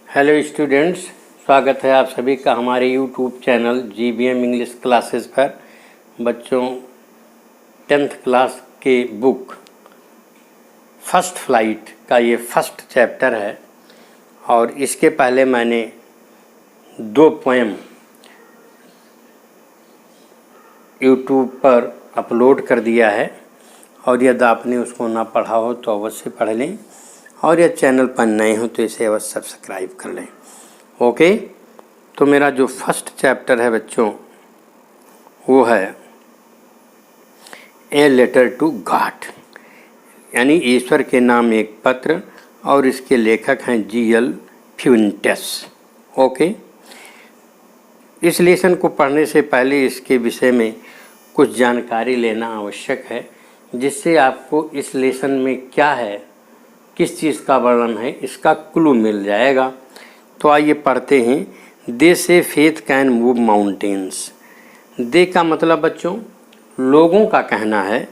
Hello students, स्वागत है आप सभी का हमारे YouTube channel GBM English classes पर। बच्चों, 10th क्लास के बुक फर्स्ट फ्लाइट का ये फर्स्ट चैप्टर है और इसके पहले मैंने 2 पोएम यूट्यूब पर अपलोड कर दिया है और यदि आपने उसको ना पढ़ा हो तो अवश्य पढ़ लें और यह चैनल पर नए हो तो इसे अवश्य सब्सक्राइब कर लें। ओके, तो मेरा जो फर्स्ट चैप्टर है बच्चों वो है ए लेटर टू गॉड, यानी ईश्वर के नाम एक पत्र, और इसके लेखक हैं GL फ्यूंटेस। ओके, इस लेसन को पढ़ने से पहले इसके विषय में कुछ जानकारी लेना आवश्यक है, जिससे आपको इस लेसन में क्या है, किस चीज़ का वर्णन है, इसका क्लू मिल जाएगा। तो आइए पढ़ते हैं। दे से फेथ कैन मूव माउंटेन्स। दे का मतलब बच्चों लोगों का कहना है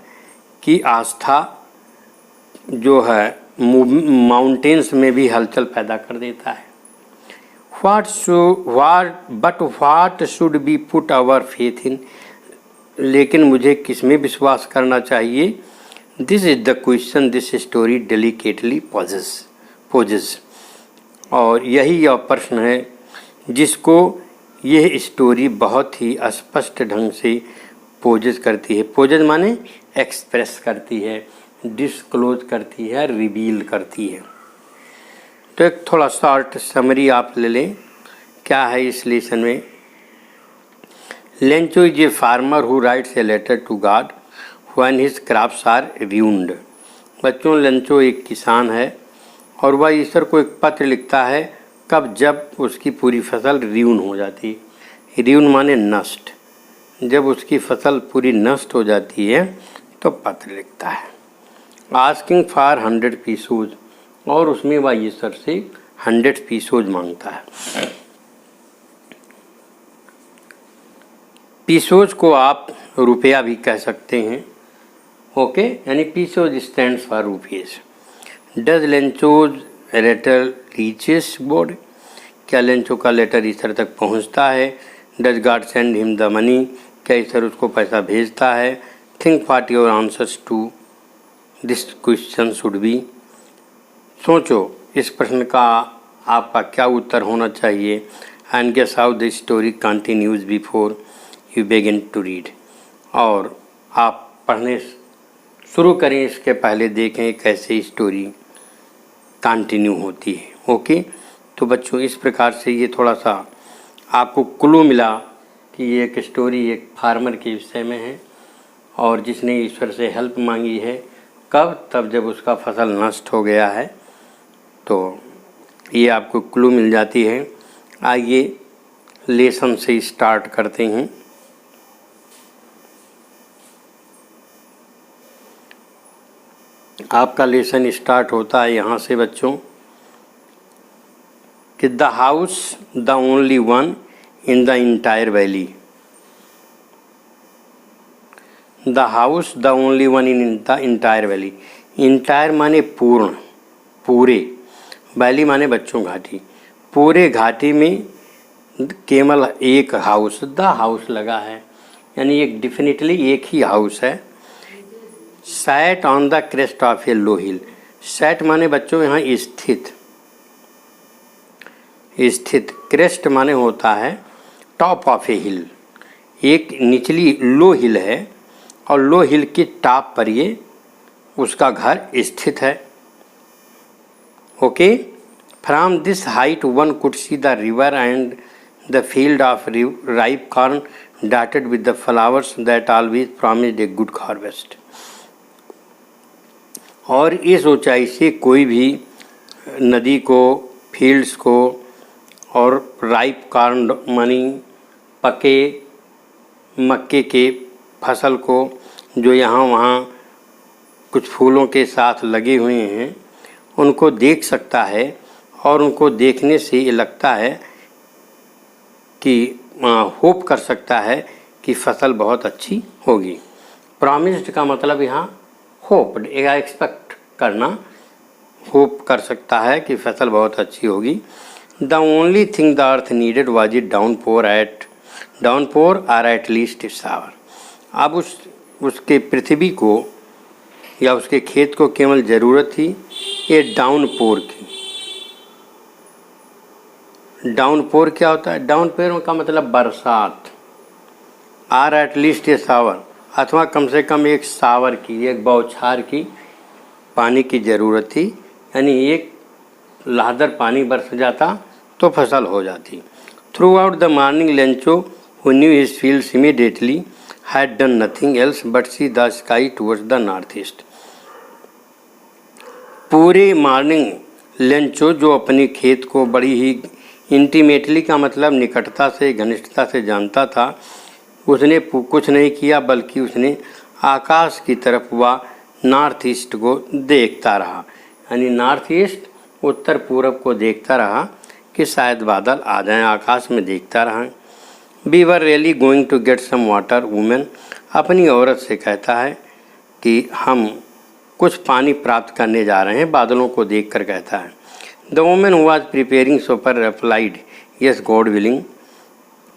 कि आस्था जो है माउंटेन्स में भी हलचल पैदा कर देता है। What should be put our faith in. लेकिन मुझे किस में विश्वास करना चाहिए? This is the question this story delicately poses. और यही यह प्रश्न है जिसको यह स्टोरी बहुत ही स्पष्ट ढंग से पोजेस करती है। पोजेस माने एक्सप्रेस करती है, डिस्क्लोज करती है, रिवील करती है। तो एक थोड़ा शॉर्ट समरी आप ले लें, क्या है इस लेसन में। Lencho is a farmer who writes a letter to God when his crops are ruined। बच्चों, लेंचो एक किसान है और वह ईश्वर को एक पत्र लिखता है कब? जब उसकी पूरी फसल र्यून हो जाती है। र्यून माने नष्ट। जब उसकी फसल पूरी नष्ट हो जाती है तो पत्र लिखता है आस्किंग फॉर 100 पीसोज, और उसमें वह ईश्वर से 100 पीसोज मांगता है। पीसोज को आप रुपया भी कह सकते हैं। ओके, यानी pesos stands for rupees. Does Lencho's letter reaches board. क्या लेंचो का लेटर ईश्वर तक पहुंचता है? Does God send him the money. क्या ईश्वर उसको पैसा भेजता है? Think what your answers to this question should be. सोचो इस प्रश्न का आपका क्या उत्तर होना चाहिए। And guess how the story continues before you begin to read. और आप पढ़ने शुरू करें इसके पहले देखें कैसे स्टोरी कंटिन्यू होती है। ओके, तो बच्चों इस प्रकार से ये थोड़ा सा आपको क्लू मिला कि ये एक स्टोरी एक फार्मर के विषय में है और जिसने ईश्वर से हेल्प मांगी है कब? तब जब उसका फसल नष्ट हो गया है। तो ये आपको क्लू मिल जाती है। आइए लेसन से स्टार्ट करते हैं। आपका लेसन स्टार्ट होता है यहाँ से बच्चों कि the house the only one in the entire valley. The house the only one in the entire valley. Entire माने पूर्ण, पूरे। वैली माने बच्चों घाटी। पूरे घाटी में केवल एक हाउस, द हाउस लगा है, यानी एक डेफिनेटली एक ही हाउस है। Sat on the crest of A low hill. Set माने बच्चों यहाँ स्थित, स्थित। क्रेस्ट माने होता है टॉप ऑफ ए हिल। एक निचली लो हिल है और लो हिल के टॉप पर ये उसका घर स्थित है। Okay, from this height one could see the river and the field of ripe corn dotted with the flowers that always promised a good harvest. और इस ऊंचाई से कोई भी नदी को, फील्ड्स को और राइप कॉर्न मानी पके मक्के के फसल को जो यहाँ वहाँ कुछ फूलों के साथ लगे हुए हैं उनको देख सकता है और उनको देखने से ये लगता है कि होप कर सकता है कि फसल बहुत अच्छी होगी। प्रॉमिस्ड का मतलब यहाँ होप या एक्सपेक्ट करना, होप कर सकता है कि फसल बहुत अच्छी होगी। The only thing the earth needed was it downpour are at least a shower. अब उसके पृथ्वी को या उसके खेत को केवल ज़रूरत थी ये डाउनपोर की। डाउनपोर क्या होता है? डाउनपोर का मतलब बरसात। Are at least a shower, अथवा कम से कम एक शावर की, एक बौछार की पानी की ज़रूरत थी, यानी एक लादर पानी बरस जाता तो फसल हो जाती। Through out the morning Lencho who knew his fields immediately had done nothing else but see the sky towards the north east. पूरे मॉर्निंग लेंचो जो अपने खेत को बड़ी ही इंटीमेटली का मतलब निकटता से, घनिष्ठता से जानता था, उसने कुछ नहीं किया बल्कि उसने आकाश की तरफ व नॉर्थ ईस्ट को देखता रहा, यानी नॉर्थ ईस्ट उत्तर पूरब को देखता रहा कि शायद बादल आ जाएं, आकाश में देखता रहा। We were really going to get some water. Women अपनी औरत से कहता है कि हम कुछ पानी प्राप्त करने जा रहे हैं, बादलों को देखकर कहता है। The women who was preparing super replied yes God willing.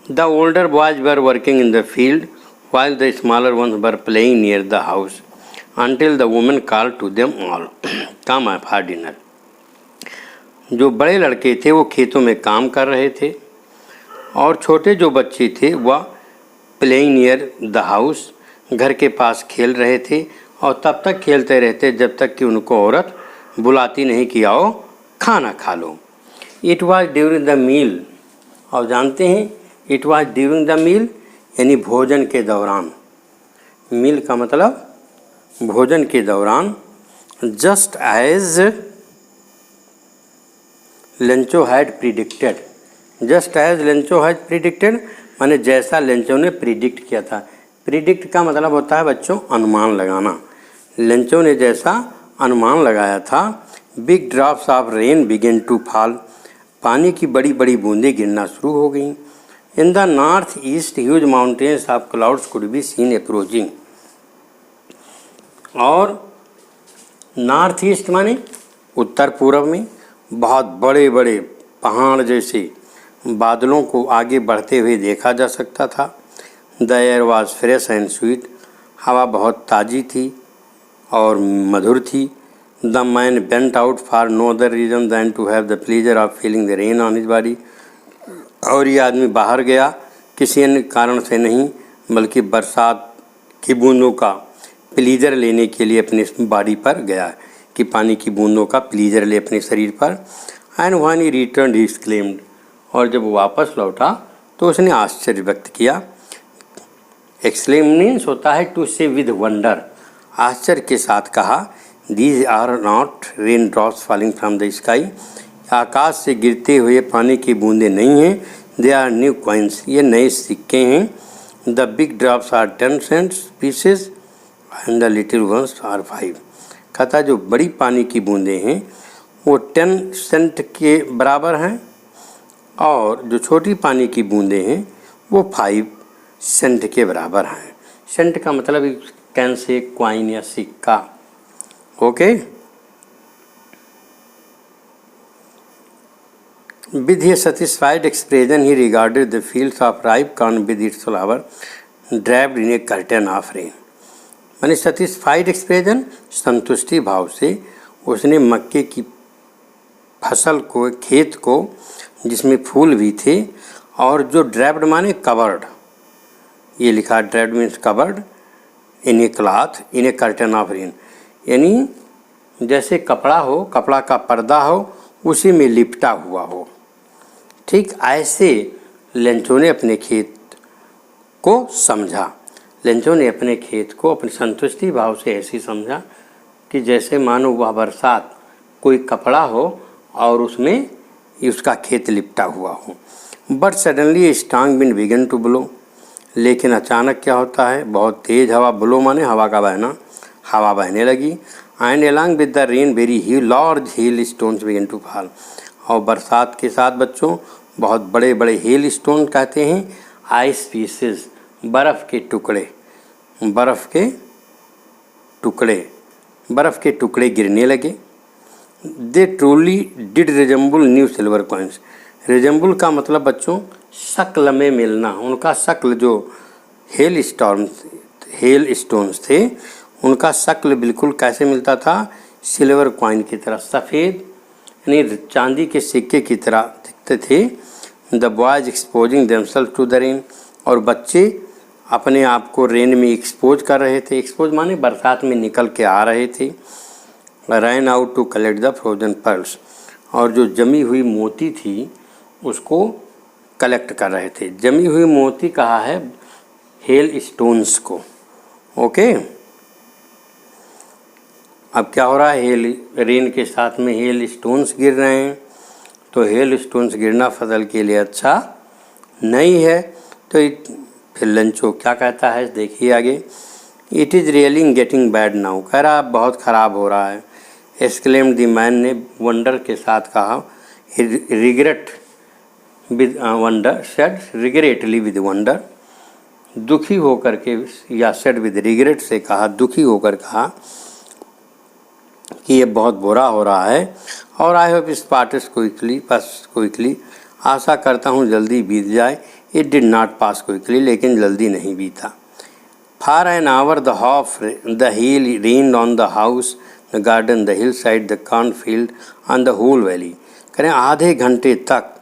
The older boys were working in the field while the smaller ones were playing near the house until the woman called to them all, come up for dinner. जो बड़े लड़के थे वो खेतों में काम कर रहे थे और छोटे जो बच्चे थे वह प्लेइंग नियर द हाउस, घर के पास खेल रहे थे और तब तक खेलते रहते जब तक कि उनको औरत बुलाती नहीं कि आओ खाना खा लो। It was during the meal, और जानते हैं it was during the meal यानी भोजन के दौरान। मील का मतलब भोजन के दौरान। Just as Lencho had predicted, just as Lencho had predicted माने जैसा लेंचो ने प्रिडिक्ट किया था। प्रिडिक्ट का मतलब होता है बच्चों अनुमान लगाना। लेंचो ने जैसा अनुमान लगाया था। Big drops of rain began to fall, पानी की बड़ी बड़ी बूंदें गिरना शुरू हो गईं। In the north east huge mountains of clouds could be seen approaching, और नॉर्थ ईस्ट माने उत्तर पूर्व में बहुत बड़े बड़े पहाड़ जैसे बादलों को आगे बढ़ते हुए देखा जा सकता था। The air was fresh and sweet, हवा बहुत ताज़ी थी और मधुर थी। The man went out for no other reason than to have the pleasure of feeling the rain on his body, और ये आदमी बाहर गया किसी अन्य कारण से नहीं बल्कि बरसात की बूंदों का प्लीजर लेने के लिए अपने बॉडी पर गया कि पानी की बूंदों का प्लीजर ले अपने शरीर पर। And when he returned he exclaimed, और जब वो वापस लौटा तो उसने आश्चर्य व्यक्त किया। एक्सक्लेम मीन्स होता है टू से विद वंडर, आश्चर्य के साथ कहा। These are not rain drops falling from the sky, आकाश से गिरते हुए पानी की बूंदें नहीं हैं। दे आर न्यू कॉइन्स, ये नए सिक्के हैं। The big drops are 10 cents pieces and the little ones are 5। कहता जो बड़ी पानी की बूंदें हैं वो 10 सेंट के बराबर हैं और जो छोटी पानी की बूंदें हैं वो 5 सेंट के बराबर हैं। सेंट का मतलब कैन से क्वाइन या सिक्का। Okay, With a satisfied expression, he regarded the fields of ripe corn with its flower draped in a curtain of rain. माने satisfied expression, संतुष्टि भाव से उसने मक्के की फसल को, खेत को जिसमें फूल भी थे और जो ड्रैप्ड माने कवर्ड, ये लिखा draped means covered in A cloth in A curtain of rain, यानी जैसे कपड़ा हो, कपड़ा का पर्दा हो उसी में लिपटा हुआ हो। ठीक ऐसे लेंचो ने अपने खेत को समझा। लेंचो ने अपने खेत को अपनी संतुष्टि भाव से ऐसी समझा कि जैसे मानो वह बरसात कोई कपड़ा हो और उसमें उसका खेत लिपटा हुआ हो। But suddenly strong wind began to blow, लेकिन अचानक क्या होता है, बहुत तेज़ हवा, ब्लो माने हवा का बहना, हवा बहने लगी। And along with the rain very large hail stones began to fall, और बरसात के साथ बच्चों बहुत बड़े बड़े हेल स्टोन कहते हैं आइस पीसेस, बर्फ़ के टुकड़े, बर्फ़ के टुकड़े गिरने लगे। They truly did resemble new silver coins, resemble का मतलब बच्चों शक्ल में मिलना। उनका शक्ल जो हेल स्टोन्स थे उनका शक्ल बिल्कुल कैसे मिलता था, सिल्वर कॉइन की तरह, सफ़ेद यानी चांदी के सिक्के की तरह दिखते थे। The boys exposing themself to the rain, और बच्चे अपने आप को रेन में एक्सपोज कर रहे थे। एक्सपोज माने बरसात में निकल के आ रहे थे। Ran out to collect the frozen pearls, और जो जमी हुई मोती थी उसको कलेक्ट कर रहे थे। जमी हुई मोती कहा है हेल स्टोन्स को। ओके, अब क्या हो रहा है, रेन के साथ में हेल स्टोन्स गिर रहे हैं, तो हेल स्टोन्स गिरना फसल के लिए अच्छा नहीं है। तो फिर लंचो क्या कहता है, देखिए आगे। It is really getting bad now, कह रहा बहुत ख़राब हो रहा है। एक्सक्लेम्ड द मैन ने वंडर के साथ कहा। Regret with wonder, said regretly with wonder, दुखी होकर के, या सेड विद रिग्रेट से कहा, दुखी होकर कहा कि ये बहुत बुरा हो रहा है। और I hope it passes quickly, आशा करता हूँ जल्दी बीत जाए। It did not pass quickly, लेकिन जल्दी नहीं बीता। For an hour the hail rained on the house, the garden, the hill side, the corn field on the whole valley. करें आधे घंटे तक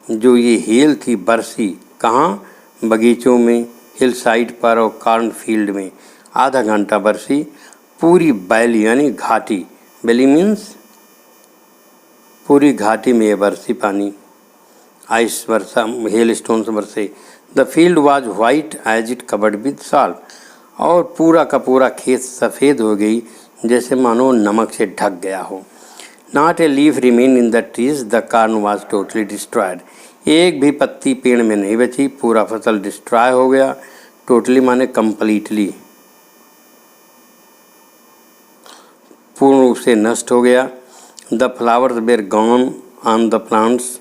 जो ये हील थी बरसी, कहाँ, बगीचों में, हिल साइड पर और कॉर्न फील्ड में आधा घंटा बरसी। पूरी वैली यानी घाटी, वैली मीन्स पूरी घाटी में ये बरसी पानी, आइस वर्षा, हेल स्टोन्स बरसे। The field was white as it covered with salt, और पूरा का पूरा खेत सफ़ेद हो गई जैसे मानो नमक से ढक गया हो। Not a leaf remain in the trees, the corn was totally destroyed, एक भी पत्ती पेड़ में नहीं बची, पूरा फसल डिस्ट्रॉय हो गया। टोटली माने कंप्लीटली, पूर्ण रूप से नष्ट हो गया। The flowers were gone on the plants,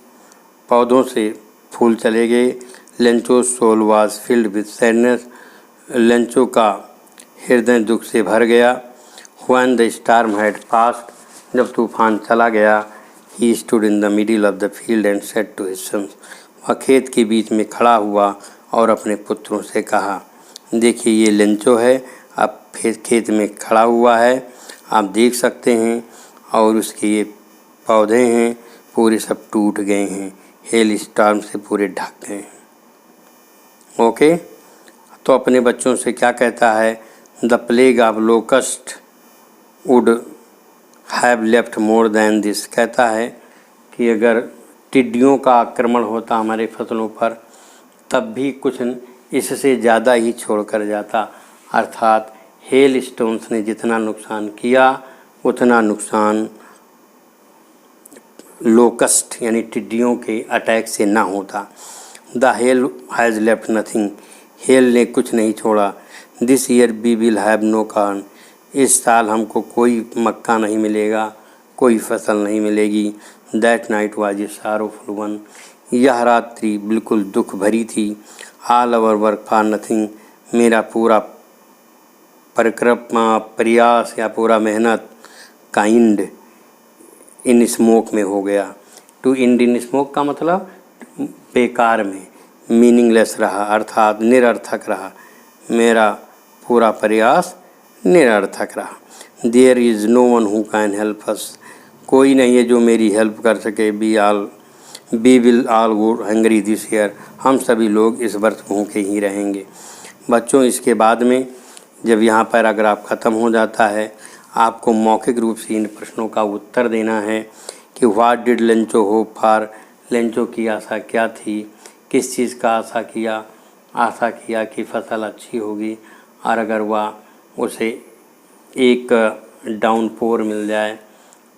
पौधों से फूल चले गए। Lencho soul was filled with sadness, Lencho का हृदय दुख से भर गया। When the storm had passed, जब तूफान चला गया। He stood in the middle of the field and said to his sons, वह खेत के बीच में खड़ा हुआ और अपने पुत्रों से कहा। देखिए ये लेंचो है, अब खेत में खड़ा हुआ है, आप देख सकते हैं, और उसके ये पौधे हैं पूरे सब टूट गए हैं, हेल स्टॉर्म से पूरे ढक गए हैं। ओके, तो अपने बच्चों से क्या कहता है, the plague of locust would have left more than this, कहता है कि अगर टिड्डियों का आक्रमण होता हमारे फसलों पर तब भी कुछ इससे ज़्यादा ही छोड़ कर जाता। अर्थात हेल स्टोन्स ने जितना नुकसान किया उतना नुकसान लोकस्ट यानी टिड्डियों के अटैक से ना होता। The hail has left nothing, hail ने कुछ नहीं छोड़ा। This year we will have no corn, इस साल हमको कोई मक्का नहीं मिलेगा, कोई फसल नहीं मिलेगी। That night was a sorrowful one, यह रात्रि बिल्कुल दुख भरी थी। All our work for nothing, मेरा पूरा परिक्रमा प्रयास या पूरा मेहनत काइंड इन स्मोक में हो गया। टू इंड इन स्मोक का मतलब बेकार में, मीनिंगलेस रहा, अर्थात निरर्थक रहा, मेरा पूरा प्रयास निरर्थक रहा। There is no one who can help us, कोई नहीं है जो मेरी हेल्प कर सके। We will all go hungry this year, हम सभी लोग इस वर्ष भूखे ही रहेंगे। बच्चों इसके बाद में जब यहाँ पैराग्राफ ख़त्म हो जाता है आपको मौखिक रूप से इन प्रश्नों का उत्तर देना है कि what did Lencho hope for, Lencho की आशा क्या थी, किस चीज़ का आशा किया कि फसल अच्छी होगी, और अगर वह उसे एक डाउनपोर मिल जाए,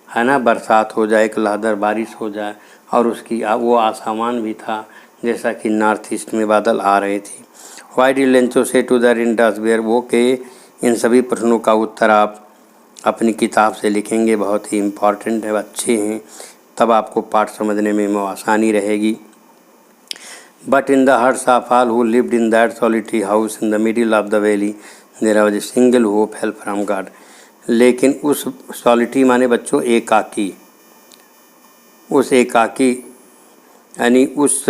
है ना, बरसात हो जाए, एक लहदर बारिश हो जाए, और उसकी वो आसामान भी था जैसा कि नॉर्थ ईस्ट में बादल आ रहे थे। वाई डिड लेंचो से टू द रिंडास बेयर, वो के इन सभी प्रश्नों का उत्तर आप अपनी किताब से लिखेंगे, बहुत ही इम्पॉर्टेंट है, अच्छे हैं, तब आपको पाठ समझने में आसानी रहेगी। But in the hearts of all who lived in that solitary house in the middle of the valley there was a single hope, help from God. लेकिन उस सॉलिटरी माने बच्चों एकाकी, उस एकाकी यानी उस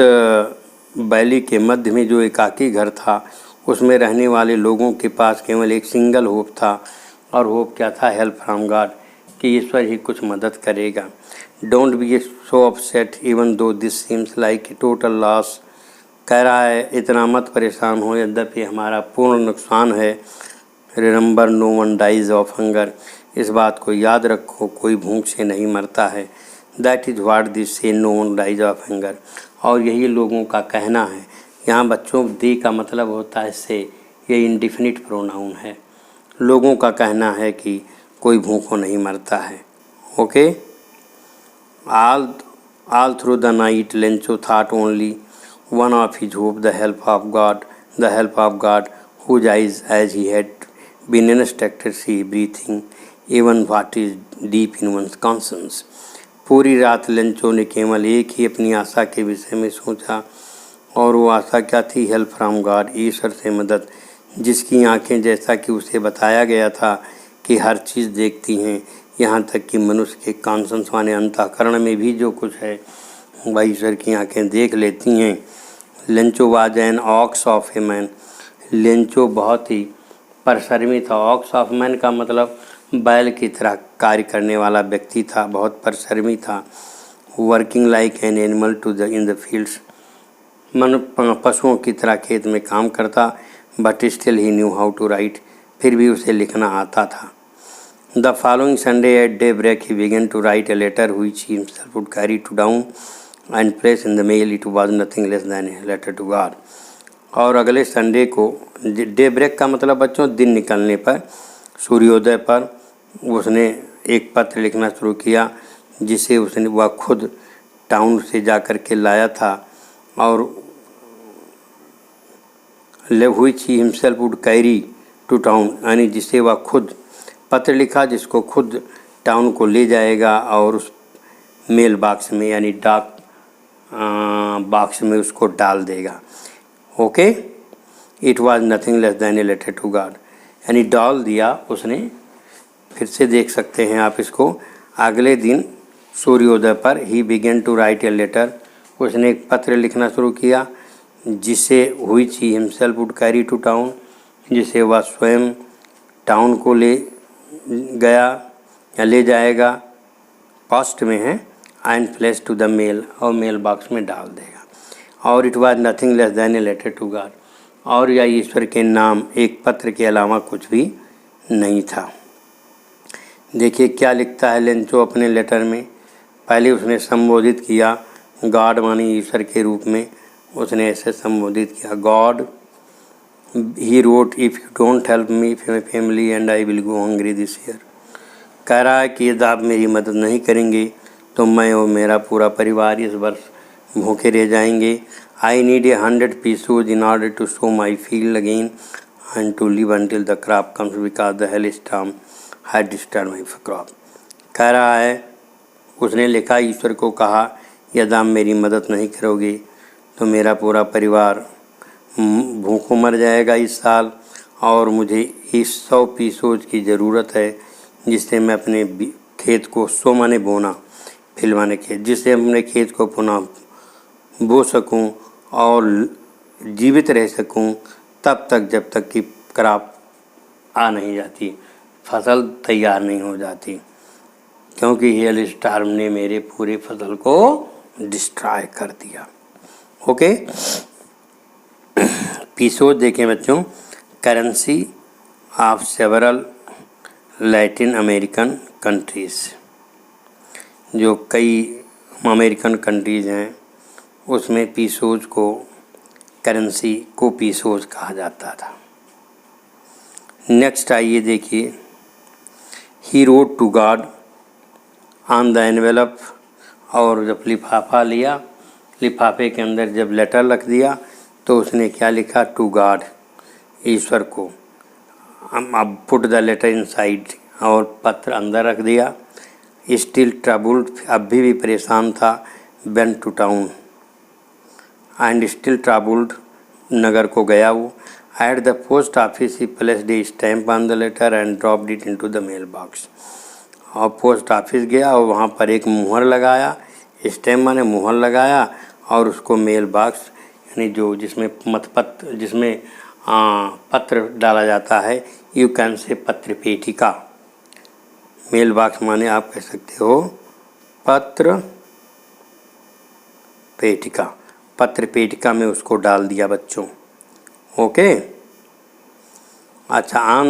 वैली के मध्य में जो एकाकी घर था, उसमें रहने वाले लोगों के पास केवल एक सिंगल होप था, और होप क्या था? हेल्प फ्रॉम गॉड, कि ईश्वर ही कुछ मदद करेगा। Don't be so upset even though this seems like a total loss. कह रहा है इतना मत परेशान हो, यद्यपि हमारा पूर्ण नुकसान है। Remember no one dies of hunger, इस बात को याद रखो, कोई भूख से नहीं मरता है। That is what this say no one dies of hunger, और यही लोगों का कहना है। यहाँ बच्चों दी का मतलब होता है से, ये इंडिफिनिट प्रोनाउन है। लोगों का कहना है कि कोई भूखों नहीं मरता है। Okay, all through the night Lencho thought only one of his hope, the help of God, whose eyes as he had been instructed see everything, even what is deep in one's conscience। पूरी रात Lencho ने केवल एक ही अपनी आशा के विषय में सोचा, और वो आशा क्या थी? हेल्प फ्रॉम गॉड, ईश्वर से मदद, जिसकी आंखें, जैसा कि उसे बताया गया था, कि हर चीज़ देखती हैं, यहाँ तक कि मनुष्य के कॉन्शंस माने अंतःकरण में भी जो कुछ है वह ईश्वर की आंखें देख लेती हैं। Lencho was an ox of a man, Lencho बहुत ही परिश्रमी था। ऑक्स ऑफ मैन का मतलब बैल की तरह कार्य करने वाला व्यक्ति था, बहुत परिश्रमी था। Working like an animal to the in the fields, मन पशुओं की तरह खेत में काम करता। But still he knew how to write, फिर भी उसे लिखना आता था। The following Sunday at day break he began to write a letter which he himself would carry to down and place in the mail. It was nothing less than a letter to God. और अगले Sunday को, day break का मतलब बच्चों दिन निकलने पर, सूर्योदय पर उसने एक पत्र लिखना शुरू किया, जिसे उसने वह खुद टाउन से जा कर के लाया था, और which he himself would carry to town, यानी जिसे वह खुद पत्र लिखा, जिसको खुद टाउन को ले जाएगा और उस मेल बॉक्स में यानी डाक बॉक्स में उसको डाल देगा। Okay, it was nothing less than a letter to God, यानी डाल दिया उसने। फिर से देख सकते हैं आप इसको। अगले दिन सूर्योदय पर he began to write a letter, उसने एक पत्र लिखना शुरू किया, जिसे which he himself would carry to town, जिसे वह स्वयं टाउन को ले गया या ले जाएगा, पास्ट में है, and place to the mail, और मेल बॉक्स में डाल देगा। और it was nothing less than a letter to God, और यह ईश्वर के नाम एक पत्र के अलावा कुछ भी नहीं था। देखिए क्या लिखता है लेंचो अपने लेटर में। पहले उसने संबोधित किया गॉड मानी ईश्वर के रूप में, उसने ऐसे संबोधित किया, God he wrote if you don't help me family and I will go hungry this year. कह रहा है कि यदि आप मेरी मदद नहीं करेंगे तो मैं और मेरा पूरा परिवार इस वर्ष भूखे रह जाएंगे। I need 100 pesos in order to sow my field again and to live until the crop comes because the hailstorm had disturbed my crop। कह रहा है, उसने लिखा, ईश्वर को कहा, यदि आप मेरी मदद नहीं करोगे तो मेरा पूरा परिवार भूखों मर जाएगा इस साल, और मुझे इस 100 pesos की ज़रूरत है, जिससे मैं अपने खेत को सो माने बोना, फिल माने खेत, जिससे अपने खेत को पुनः बो सकूं और जीवित रह सकूं तब तक जब तक कि क्रॉप आ नहीं जाती, फसल तैयार नहीं हो जाती, क्योंकि हेल स्टार्म ने मेरे पूरे फसल को डिस्ट्रॉय कर दिया। ओके, पीसो देखें बच्चों, currency of several Latin American countries, जो कई अमेरिकन कंट्रीज़ हैं उसमें पीसोज को, करेंसी को पीसोज कहा जाता था। नेक्स्ट आइए देखिए, he wrote to God on the envelope, और जब लिफाफा लिया, लिफाफे के अंदर जब लेटर रख दिया तो उसने क्या लिखा, टू गॉड, ईश्वर को। अब पुट द लेटर इनसाइड, और पत्र अंदर रख दिया। स्टिल ट्रबल्ड, अब भी परेशान था, went to town and still troubled, नगर को गया वो। At the post office he placed a stamp on the letter and dropped it into the mail box, और पोस्ट ऑफिस गया और वहाँ पर एक मुहर लगाया, स्टैम्प माने मुहर लगाया, और उसको मेल बॉक्स यानी जो जिसमें पत्र डाला जाता है, यू कैन से पत्र पेटिका। मेल बॉक्स माने आप कह सकते हो पत्र पेटिका। पत्र पेटिका में उसको डाल दिया बच्चों। ओके। अच्छा,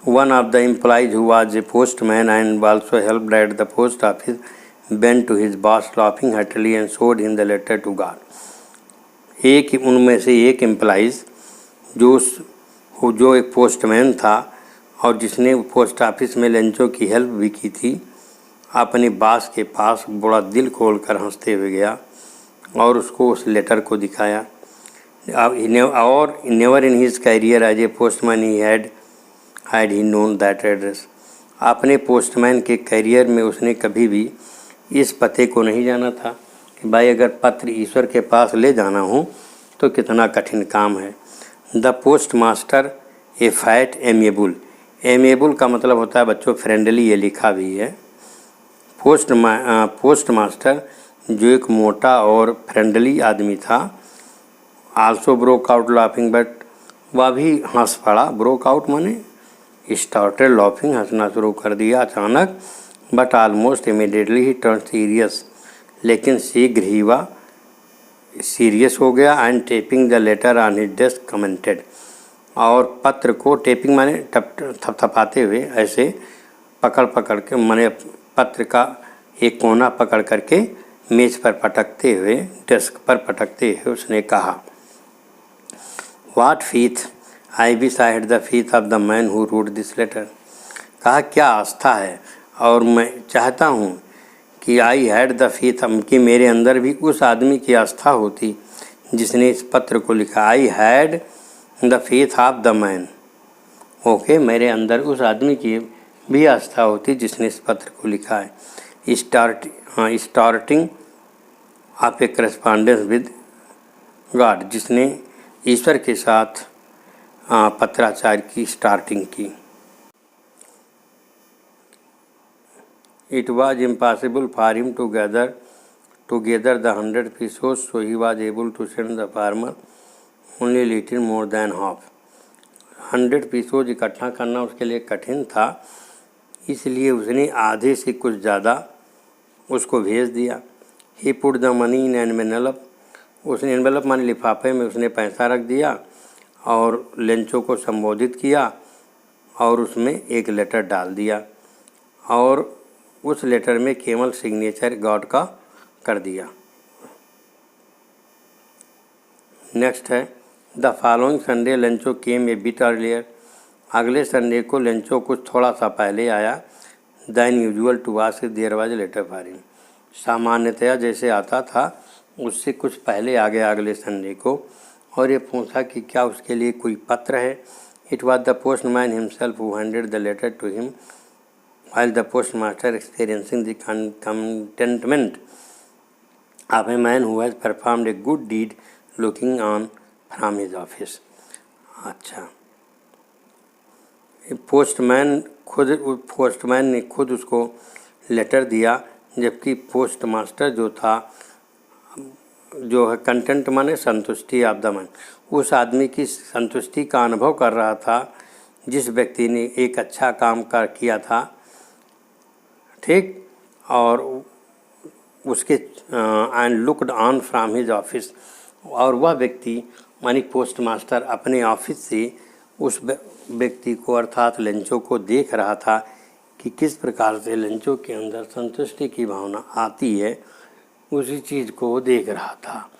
one of the employees who was a postman and also helped at the post office went to his boss laughing heartily and showed him the letter to God. उनमें से एक एम्प्लॉइज़ जो एक पोस्टमैन था और जिसने post office में लंचों की हेल्प भी की थी, अपने बॉस के पास बड़ा दिल खोल कर हंसते हुए गया और उसको उस लेटर को दिखाया। और never in his career as a postman he had he known that address. अपने पोस्टमैन के करियर में उसने कभी भी इस पते को नहीं जाना था कि भाई अगर पत्र ईश्वर के पास ले जाना हो तो कितना कठिन काम है। The post master A fat amiable. Amiable का मतलब होता है बच्चों फ्रेंडली, ये लिखा भी है। पोस्ट मास्टर जो एक मोटा और फ्रेंडली आदमी था, also broke out laughing, but वह भी हंस पड़ा। ब्रोक आउट माने स्टार्टेड लाफिंग, हंसना शुरू कर दिया अचानक। But almost immediately he turn serious, लेकिन शीघ्र ही वह सीरियस हो गया। And tapping the letter on his desk commented. और पत्र को टेपिंग माने थपथपाते हुए ऐसे पकड़ के माने पत्र का एक कोना पकड़ करके मेज पर पटकते हुए, डेस्क पर पटकते हुए उसने कहा, what faith I wish I had the faith of the man who wrote this letter. कहा क्या आस्था है, और मैं चाहता हूँ कि आई हैड द फीथ, कि मेरे अंदर भी उस आदमी की आस्था होती जिसने इस पत्र को लिखा। I had the faith of the man. Okay, मेरे अंदर उस आदमी की भी आस्था होती जिसने इस पत्र को लिखा है। Starting off a correspondence with God, जिसने ईश्वर के साथ पत्राचार की स्टार्टिंग की। It was impossible for him to gather the 100 pesos, so he was able to send the farmer only little more than half. 100 pesos इकट्ठा करना उसके लिए कठिन था, इसलिए उसने आधे से कुछ ज़्यादा उसको भेज दिया। He put the money in envelope, उसने एनवेलप माने लिफाफे में उसने पैसा रख दिया और लेंचो को संबोधित किया और उसमें एक लेटर डाल दिया और उस लेटर में केवल सिग्नेचर गॉड का कर दिया। नेक्स्ट है the following Sunday Lencho came a bit earlier. अगले संडे को लेंचो कुछ थोड़ा सा पहले आया। Than usual to ask there was letter for him. सामान्यतया जैसे आता था उससे कुछ पहले आ गया अगले संडे को और ये पूछा कि क्या उसके लिए कोई पत्र है। It was the postman himself who handed the letter to him while the postmaster experiencing the contentment of a man who has performed a good deed looking on from his office. अच्छा, postman ने खुद उसको letter दिया, जबकि postmaster जो था, जो है कंटेंट माने संतुष्टि ऑफ द मैन, उस आदमी की संतुष्टि का अनुभव कर रहा था जिस व्यक्ति ने एक अच्छा काम किया था, ठीक, और उसके and looked on from his office, और वह व्यक्ति मानी पोस्टमास्टर अपने ऑफिस से उस व्यक्ति को अर्थात लेंचो को देख रहा था कि किस प्रकार से लेंचो के अंदर संतुष्टि की भावना आती है, उसी चीज़ को वो देख रहा था।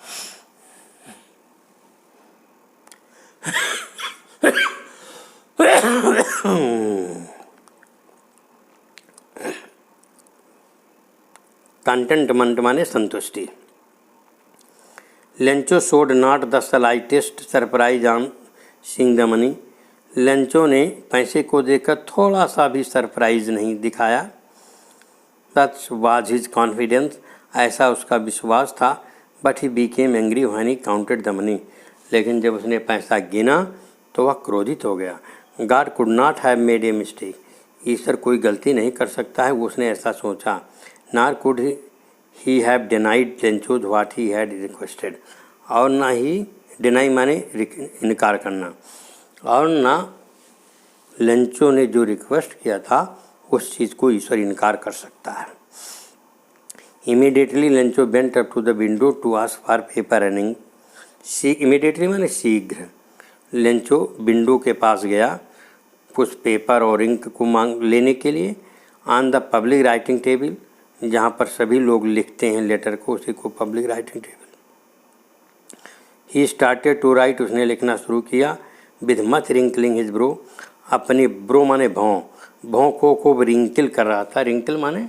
कंटेंटमेंट माने संतुष्टि। Lencho showed not the slightest surprise on seeing the money. Lencho ने पैसे को देखकर थोड़ा सा भी सरप्राइज नहीं दिखाया। सच वाज हिज कॉन्फिडेंस, ऐसा उसका विश्वास था। But he Beckham angry when he counted the money, लेकिन जब उसने पैसा गिना तो वह क्रोधित हो गया। God could not have made a mistake, ईश्वर कोई गलती नहीं कर सकता है, वो उसने ऐसा सोचा। नार could he have denied Lencho's what he had requested, और ना ही डिनाई माने इनकार करना, और ना लेंचो ने जो रिक्वेस्ट किया था उस चीज़ को ईश्वर इनकार कर सकता है। Immediately Lencho went up to the window to ask for paper and ink. Immediately माने शीघ्र लेंचो विंडो के पास गया कुछ पेपर और इंक को मांग लेने के लिए। On the public writing table, जहाँ पर सभी लोग लिखते हैं लेटर को, उसी को public writing table. He started to write, उसने लिखना शुरू किया। With much wrinkling his brow, अपनी ब्रो माने भौं, भौं को खूब रिंकल कर रहा था। रिंकल माने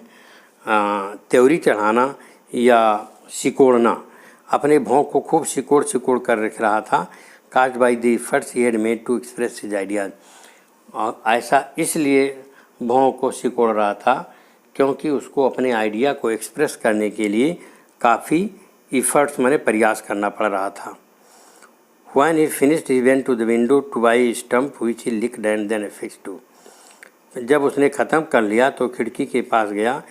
त्योरी चढ़ाना या सिकोड़ना, अपने भौं को खूब सिकोड़ सिकोड़ कर रख रहा था। Caused by the efforts he had made to express his ideas, और ऐसा इसलिए भौं को सिकोड़ रहा था क्योंकि उसको अपने आइडिया को एक्सप्रेस करने के लिए काफ़ी इफ़र्ट्स माने प्रयास करना पड़ रहा था। When he finished, he went to the window to buy a stump which he licked and then affixed to. जब उसने ख़त्म कर लिया तो खिड़की के पास गया,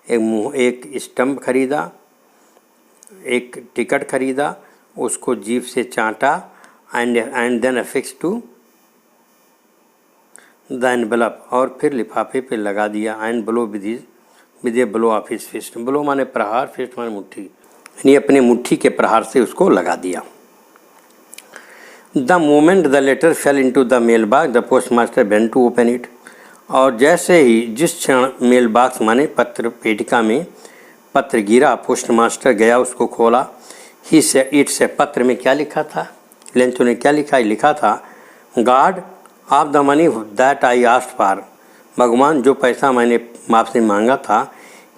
एक स्टम्प खरीदा, एक टिकट खरीदा, उसको जीभ से चाटा, and then affix to the envelope, और फिर लिफाफे पे लगा दिया। And blow with a blow of his fist, blow माने प्रहार, फिस्ट माने मुट्ठी, यानी अपने मुट्ठी के प्रहार से उसको लगा दिया। The moment the letter fell into the mail box the post master went to open it, और जैसे ही जिस क्षण मेल बॉक्स माने पत्र पेटिका में पत्र गिरा, पोस्ट मास्टर गया उसको खोला। ही से इट से, पत्र में क्या लिखा था, लेंचो ने क्या लिखा था, God of the money that I asked for, भगवान जो पैसा मैंने आपसे मांगा था,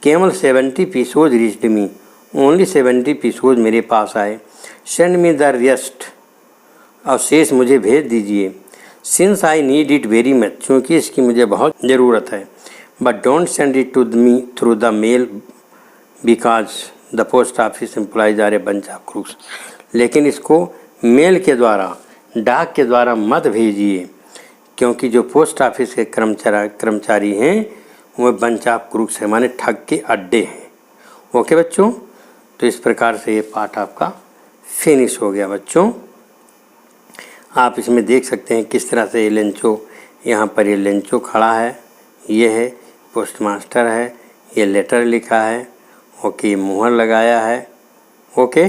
केवल 70 पीसोज रीच्ड मी, ओनली 70 पीसोज मेरे पास आए। सेंड मी द रेस्ट, और शेष मुझे भेज दीजिए। Since I need it very much, क्योंकि इसकी मुझे बहुत ज़रूरत है। But don't send it to me through the mail because the post office employees are a bunch of crooks, लेकिन इसको मेल के द्वारा, डाक के द्वारा मत भेजिए, क्योंकि जो पोस्ट ऑफिस के कर्मचारी हैं वह बंच ऑफ क्रूक्स है, माने ठग के अड्डे हैं। ओके बच्चों, तो इस प्रकार से ये पाठ आपका फिनिश हो गया बच्चों। आप इसमें देख सकते हैं किस तरह से ये लेंचो, यहाँ पर ये लेंचो खड़ा है, ये है पोस्ट मास्टर है, ये लेटर लिखा है, ओके, मुहर लगाया है। ओके।